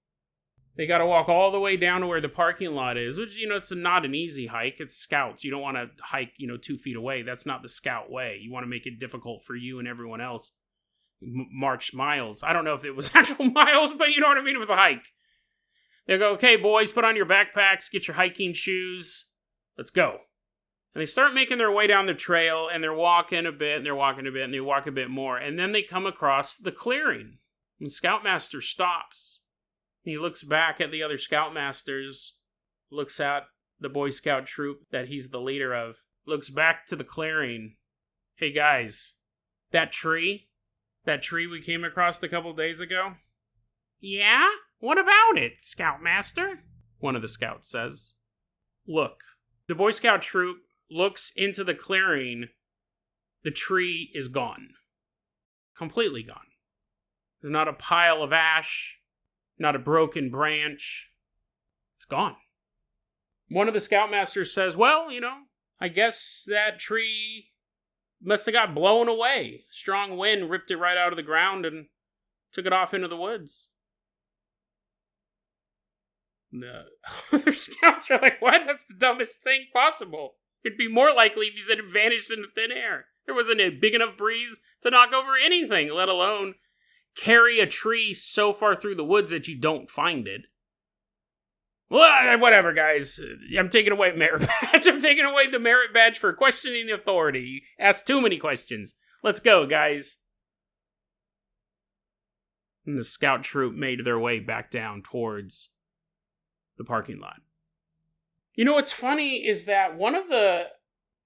They got to walk all the way down to where the parking lot is, which, it's not an easy hike. It's scouts. You don't want to hike, 2 feet away. That's not the scout way. You want to make it difficult for you and everyone else. March miles. I don't know if it was actual miles, but you know what I mean? It was a hike. They go, okay, boys, put on your backpacks, get your hiking shoes. Let's go. And they start making their way down the trail, and they're walking a bit, and they're walking a bit, and they walk a bit more. And then they come across the clearing. And Scoutmaster stops. He looks back at the other Scoutmasters, looks at the Boy Scout troop that he's the leader of, looks back to the clearing. Hey, guys, that tree we came across a couple days ago? Yeah? What about it, Scoutmaster? One of the scouts says. Look, the Boy Scout troop looks into the clearing. The tree is gone. Completely gone. There's not a pile of ash, not a broken branch. It's gone. One of the Scoutmasters says, well, I guess that tree must have got blown away. Strong wind ripped it right out of the ground and took it off into the woods. The other scouts are like, what? That's the dumbest thing possible. It'd be more likely if you said it vanished into thin air. There wasn't a big enough breeze to knock over anything, let alone carry a tree so far through the woods that you don't find it. Well, whatever, guys. I'm taking away merit badge. I'm taking away the merit badge for questioning authority. You asked too many questions. Let's go, guys. And the scout troop made their way back down towards the parking lot. What's funny is that one of the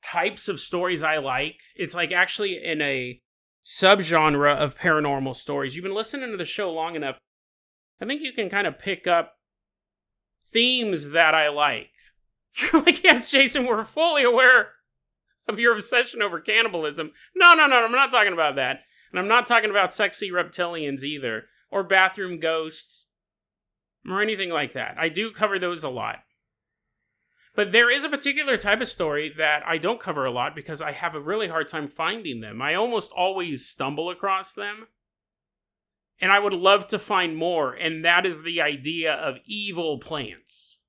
types of stories I like, it's like actually in a subgenre of paranormal stories. You've been listening to the show long enough. I think you can kind of pick up themes that I like. You're like, yes, Jason, we're fully aware of your obsession over cannibalism. No, I'm not talking about that. And I'm not talking about sexy reptilians either, or bathroom ghosts, or anything like that. I do cover those a lot. But there is a particular type of story that I don't cover a lot because I have a really hard time finding them. I almost always stumble across them. And I would love to find more, and that is the idea of evil plants.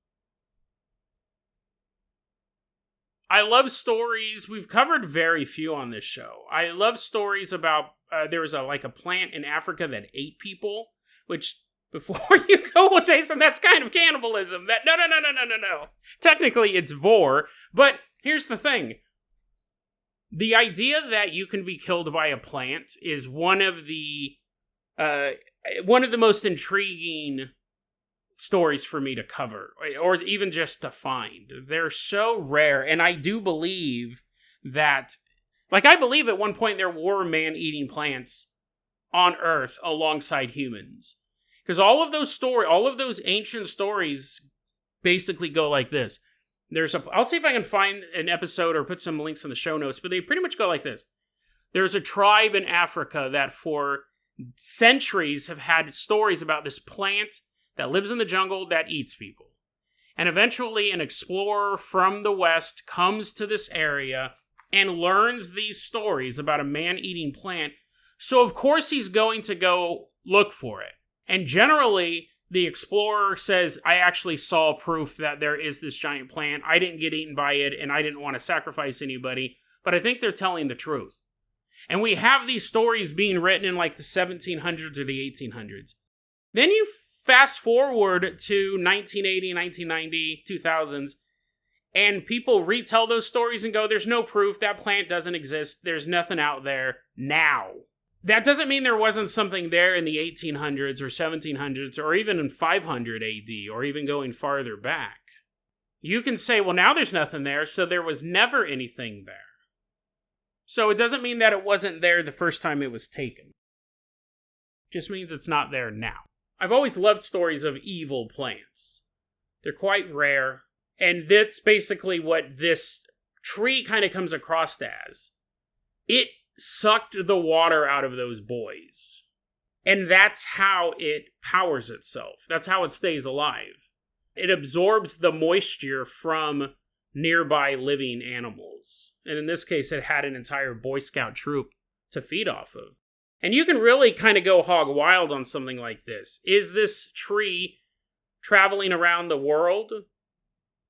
I love stories. We've covered very few on this show. I love stories about, there was a plant in Africa that ate people, which, before you go, well, Jason, that's kind of cannibalism. No. Technically, it's vor, but here's the thing. The idea that you can be killed by a plant is one of the most intriguing stories for me to cover, or even just to find. They're so rare, and I do believe that, I believe at one point there were man-eating plants on Earth alongside humans. Because all of those ancient stories basically go like this. I'll see if I can find an episode or put some links in the show notes, but they pretty much go like this. There's a tribe in Africa that for centuries have had stories about this plant that lives in the jungle that eats people. And eventually an explorer from the West comes to this area and learns these stories about a man-eating plant. So of course he's going to go look for it. And generally, the explorer says, I actually saw proof that there is this giant plant. I didn't get eaten by it, and I didn't want to sacrifice anybody. But I think they're telling the truth. And we have these stories being written in like the 1700s or the 1800s. Then you fast forward to 1980, 1990, 2000s, and people retell those stories and go, there's no proof, that plant doesn't exist, there's nothing out there now. That doesn't mean there wasn't something there in the 1800s or 1700s or even in 500 AD or even going farther back. You can say, well, now there's nothing there, so there was never anything there. So it doesn't mean that it wasn't there the first time it was taken. It just means it's not there now. I've always loved stories of evil plants. They're quite rare, and that's basically what this tree kind of comes across as. It sucked the water out of those boys. And that's how it powers itself. That's how it stays alive. It absorbs the moisture from nearby living animals. And in this case, it had an entire Boy Scout troop to feed off of. And you can really kind of go hog wild on something like this. Is this tree traveling around the world?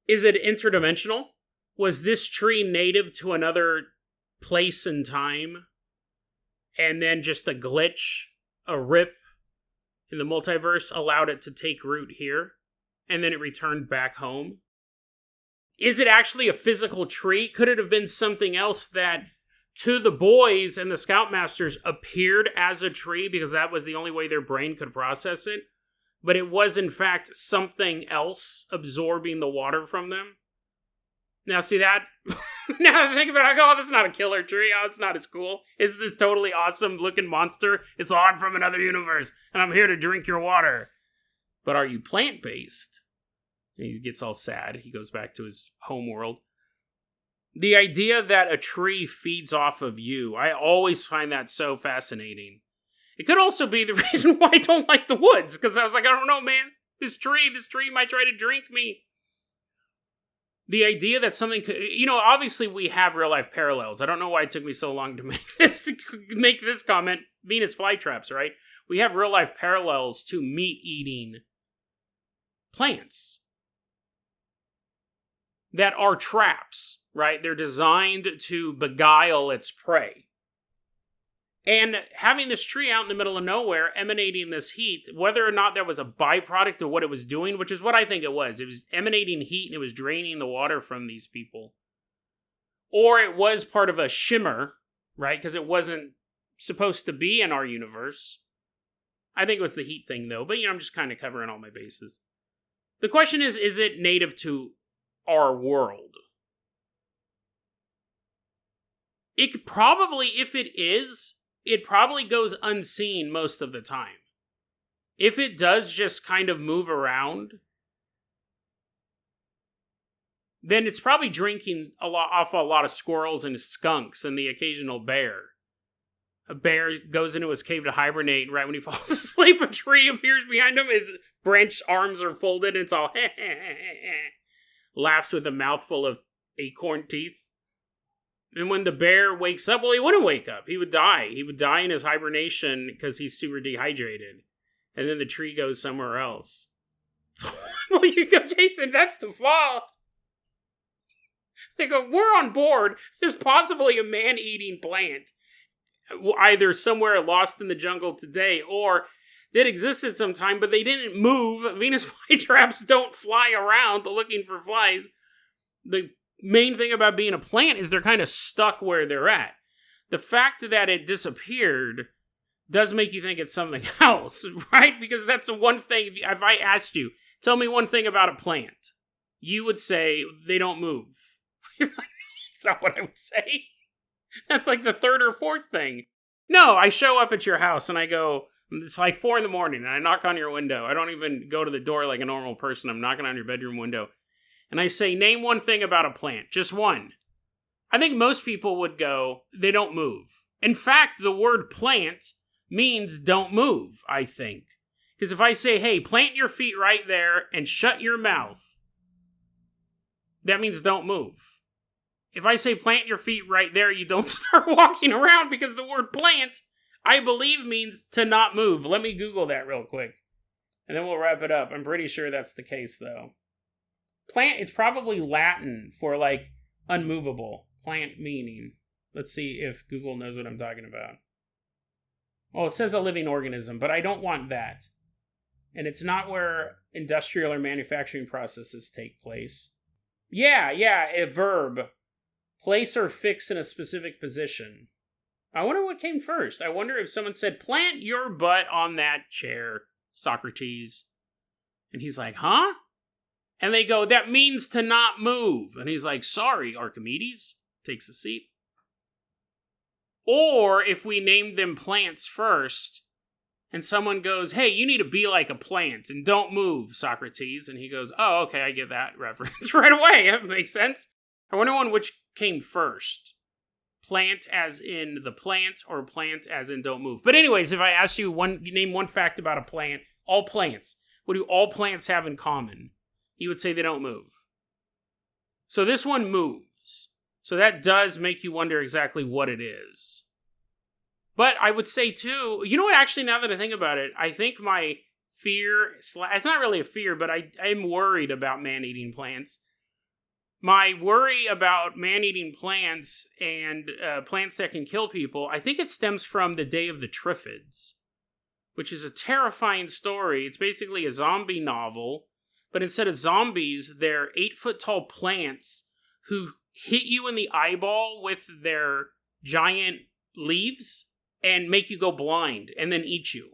Is it interdimensional? Was this tree native to another place and time? And then just a glitch, a rip in the multiverse allowed it to take root here? And then it returned back home? Is it actually a physical tree? Could it have been something else that to the boys and the Scoutmasters appeared as a tree because that was the only way their brain could process it, but it was in fact something else absorbing the water from them? Now see that? Now I think about it, I go, oh, that's not a killer tree. Oh, it's not as cool. It's this totally awesome looking monster. It's on from another universe, and I'm here to drink your water. But are you plant-based? And he gets all sad. He goes back to his home world. The idea that a tree feeds off of you, I always find that so fascinating. It could also be the reason why I don't like the woods, because I was like, I don't know, man. This tree might try to drink me. The idea that something could, obviously we have real life parallels. I don't know why it took me so long to make this comment. Venus flytraps, right? We have real life parallels to meat-eating plants that are traps, right? They're designed to beguile its prey. And having this tree out in the middle of nowhere, emanating this heat, whether or not that was a byproduct of what it was doing, which is what I think it was emanating heat and it was draining the water from these people. Or it was part of a shimmer, right? Because it wasn't supposed to be in our universe. I think it was the heat thing, though. But, I'm just kind of covering all my bases. The question is it native to our world? It could probably, if it is, it probably goes unseen most of the time. If it does just kind of move around, then it's probably drinking off a lot of squirrels and skunks and the occasional bear. A bear goes into his cave to hibernate, right when he falls asleep, a tree appears behind him, his branched arms are folded, and it's all laughs with a mouthful of acorn teeth. And when the bear wakes up, well, he wouldn't wake up. He would die. He would die in his hibernation because he's super dehydrated. And then the tree goes somewhere else. Well, you go, Jason, that's the flaw. They go, we're on board. There's possibly a man-eating plant, either somewhere lost in the jungle today, or did exist at some time, but they didn't move. Venus flytraps don't fly around looking for flies. The main thing about being a plant is they're kind of stuck where they're at. The fact that it disappeared does make you think it's something else, right? Because that's the one thing, if I asked you, tell me one thing about a plant, you would say they don't move. That's not what I would say. That's like the third or fourth thing. No, I show up at your house and I go, it's like 4 a.m. and I knock on your window. I don't even go to the door like a normal person. I'm knocking on your bedroom window. And I say, name one thing about a plant. Just one. I think most people would go, they don't move. In fact, the word plant means don't move, I think. Because if I say, hey, plant your feet right there and shut your mouth, that means don't move. If I say plant your feet right there, you don't start walking around because the word plant, I believe, means to not move. Let me Google that real quick. And then we'll wrap it up. I'm pretty sure that's the case, though. Plant, it's probably Latin for, like, unmovable. Plant meaning. Let's see if Google knows what I'm talking about. Oh, it says a living organism, but I don't want that. And it's not where industrial or manufacturing processes take place. Yeah, a verb. Place or fix in a specific position. I wonder what came first. I wonder if someone said, plant your butt on that chair, Socrates. And he's like, huh? And they go, that means to not move. And he's like, sorry, Archimedes. Takes a seat. Or if we named them plants first, and someone goes, hey, you need to be like a plant and don't move, Socrates. And he goes, oh, okay, I get that reference right away. That makes sense. I wonder which came first. Plant as in the plant or plant as in don't move. But anyways, if I ask you name one fact about a plant, all plants, what do all plants have in common? You would say they don't move. So this one moves. So that does make you wonder exactly what it is. But I would say too, you know what, actually now that I think about it, I think my fear, it's not really a fear, but I'm worried about man-eating plants. My worry about man-eating plants and plants that can kill people, I think it stems from the Day of the Triffids, which is a terrifying story. It's basically a zombie novel, but instead of zombies, they're 8-foot-tall plants who hit you in the eyeball with their giant leaves and make you go blind and then eat you.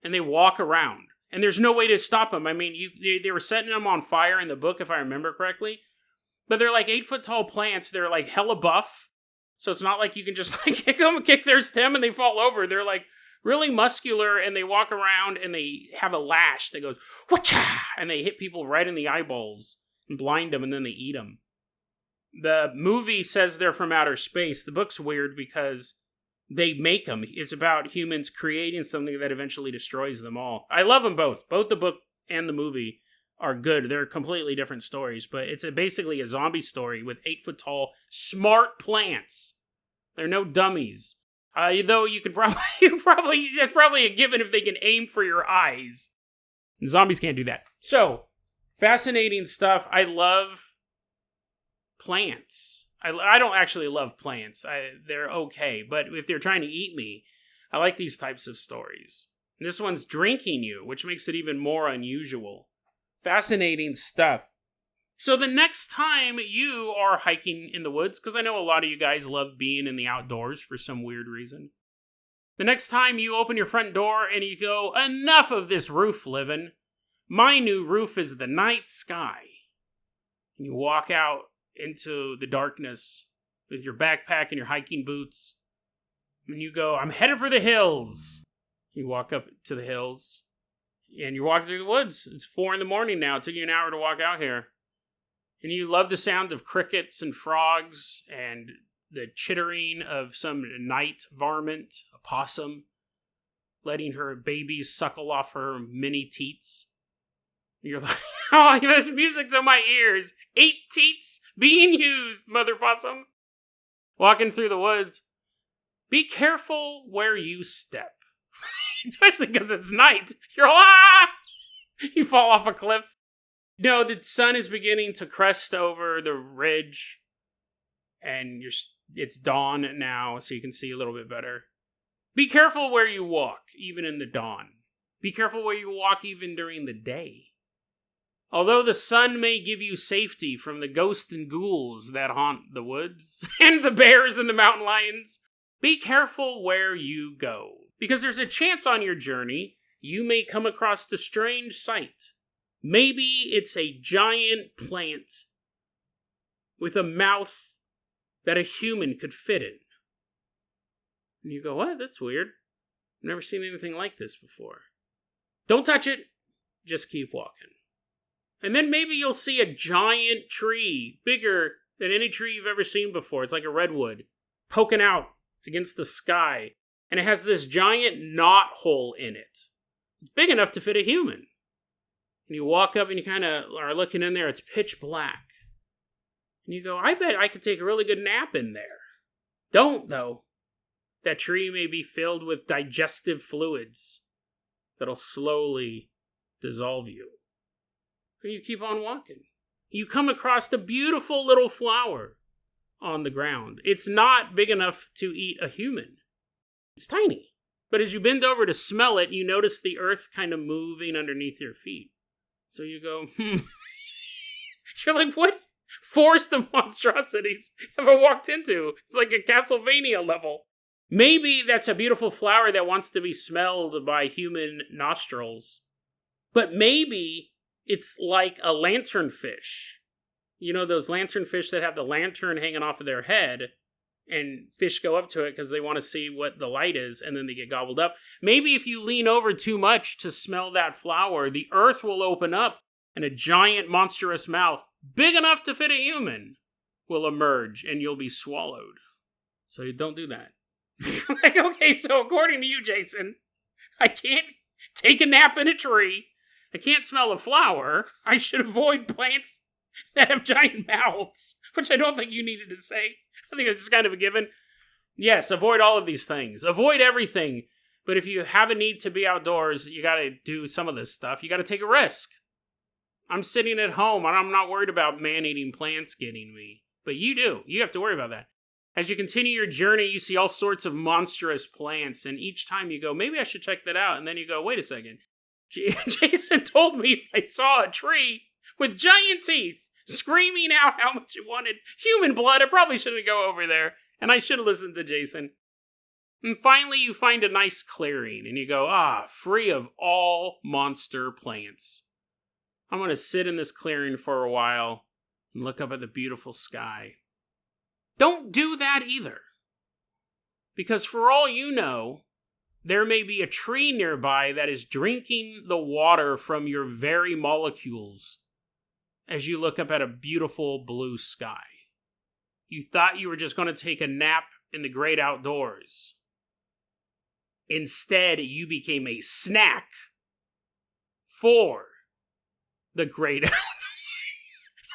And they walk around. And there's no way to stop them. I mean, they were setting them on fire in the book, if I remember correctly. But they're like 8-foot-tall plants. They're like hella buff. So it's not like you can just like kick their stem and they fall over. They're like really muscular and they walk around and they have a lash that goes, whatcha! And they hit people right in the eyeballs and blind them and then they eat them. The movie says they're from outer space. The book's weird because they make them. It's about humans creating something that eventually destroys them all. I love them both. Both the book and the movie are good. They're completely different stories, but it's basically a zombie story with 8-foot-tall, smart plants. They're no dummies. Though you could probably, that's probably a given if they can aim for your eyes. Zombies can't do that. So, fascinating stuff. I love plants. I don't actually love plants. They're okay, but if they're trying to eat me, I like these types of stories. And this one's drinking you, which makes it even more unusual. Fascinating stuff. So the next time you are hiking in the woods, because I know a lot of you guys love being in the outdoors for some weird reason. The next time you open your front door and you go, enough of this roof living. My new roof is the night sky. And you walk out into the darkness with your backpack and your hiking boots. And you go, I'm headed for the hills. You walk up to the hills. And you're walking through the woods. It's 4 a.m. now. It took you an hour to walk out here. And you love the sound of crickets and frogs and the chittering of some night varmint, a possum, letting her babies suckle off her mini teats. And you're like, oh, there's music's in my ears. 8 teats being used, mother possum. Walking through the woods. Be careful where you step. Especially because it's night. You're like, you fall off a cliff. No, the sun is beginning to crest over the ridge. And it's dawn now, so you can see a little bit better. Be careful where you walk, even in the dawn. Be careful where you walk even during the day. Although the sun may give you safety from the ghosts and ghouls that haunt the woods, and the bears and the mountain lions, be careful where you go. Because there's a chance on your journey you may come across a strange sight. Maybe it's a giant plant with a mouth that a human could fit in. And you go, what? That's weird. I've never seen anything like this before. Don't touch it. Just keep walking. And then maybe you'll see a giant tree, bigger than any tree you've ever seen before. It's like a redwood, poking out against the sky. And it has this giant knot hole in it. It's big enough to fit a human. And you walk up and you kind of are looking in there. It's pitch black. And you go, I bet I could take a really good nap in there. Don't, though. That tree may be filled with digestive fluids that'll slowly dissolve you. And you keep on walking. You come across the beautiful little flower on the ground. It's not big enough to eat a human. It's tiny. But as you bend over to smell it, you notice the earth kind of moving underneath your feet. So you go, You're like, what forest of monstrosities have I walked into? It's like a Castlevania level. Maybe that's a beautiful flower that wants to be smelled by human nostrils. But maybe it's like a lanternfish. You know those lanternfish that have the lantern hanging off of their head, and fish go up to it because they want to see what the light is, and then they get gobbled up. Maybe if you lean over too much to smell that flower, the earth will open up, and a giant monstrous mouth, big enough to fit a human, will emerge, and you'll be swallowed. So you don't do that. Like, okay, so according to you, Jason, I can't take a nap in a tree. I can't smell a flower. I should avoid plants that have giant mouths, which I don't think you needed to say. I think it's just kind of a given. Yes, avoid all of these things. Avoid everything. But if you have a need to be outdoors, you got to do some of this stuff. You got to take a risk. I'm sitting at home, and I'm not worried about man-eating plants getting me. But you do. You have to worry about that. As you continue your journey, you see all sorts of monstrous plants, and each time you go, maybe I should check that out. And then you go, wait a second. Jason told me if I saw a tree with giant teeth screaming out how much it wanted human blood, I probably shouldn't go over there. And I should have listened to Jason. And finally, you find a nice clearing, and you go, free of all monster plants. I'm going to sit in this clearing for a while and look up at the beautiful sky. Don't do that either. Because for all you know, there may be a tree nearby that is drinking the water from your very molecules as you look up at a beautiful blue sky. You thought you were just going to take a nap in the great outdoors. Instead, you became a snack for the great outdoors.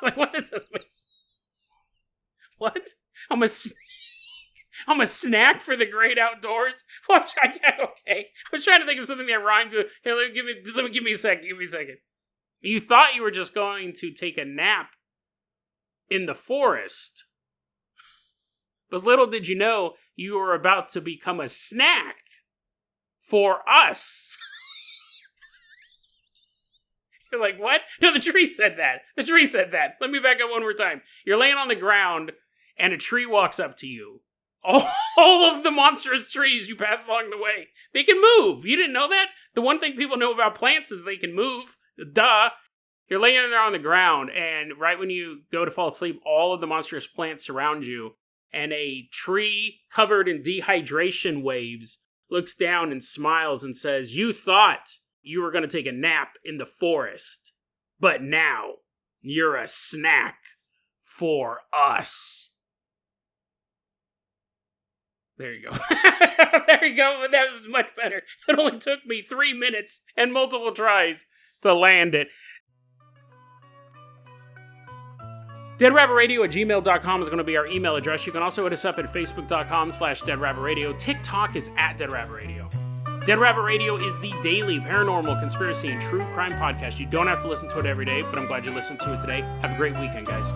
Like, what? That doesn't make sense. What? I'm a snack for the great outdoors? Okay. I was trying to think of something that rhymed with, hey, give me a second. You thought you were just going to take a nap in the forest. But little did you know, you were about to become a snack for us. You're like, what? No, the tree said that. Let me back up one more time. You're laying on the ground, and a tree walks up to you. All of the monstrous trees you pass along the way, they can move. You didn't know that? The one thing people know about plants is they can move. Duh. You're laying there on the ground, and right when you go to fall asleep, all of the monstrous plants surround you, and a tree covered in dehydration waves looks down and smiles and says, you thought you were going to take a nap in the forest, but now you're a snack for us. There you go. There you go. That was much better. It only took me 3 minutes and multiple tries to land it. DeadRabbitRadio@gmail.com is going to be our email address. You can also hit us up at Facebook.com/DeadRabbitRadio. TikTok is @DeadRabbitRadio. Dead Rabbit Radio is the daily paranormal, conspiracy, and true crime podcast. You don't have to listen to it every day, but I'm glad you listened to it today. Have a great weekend, guys.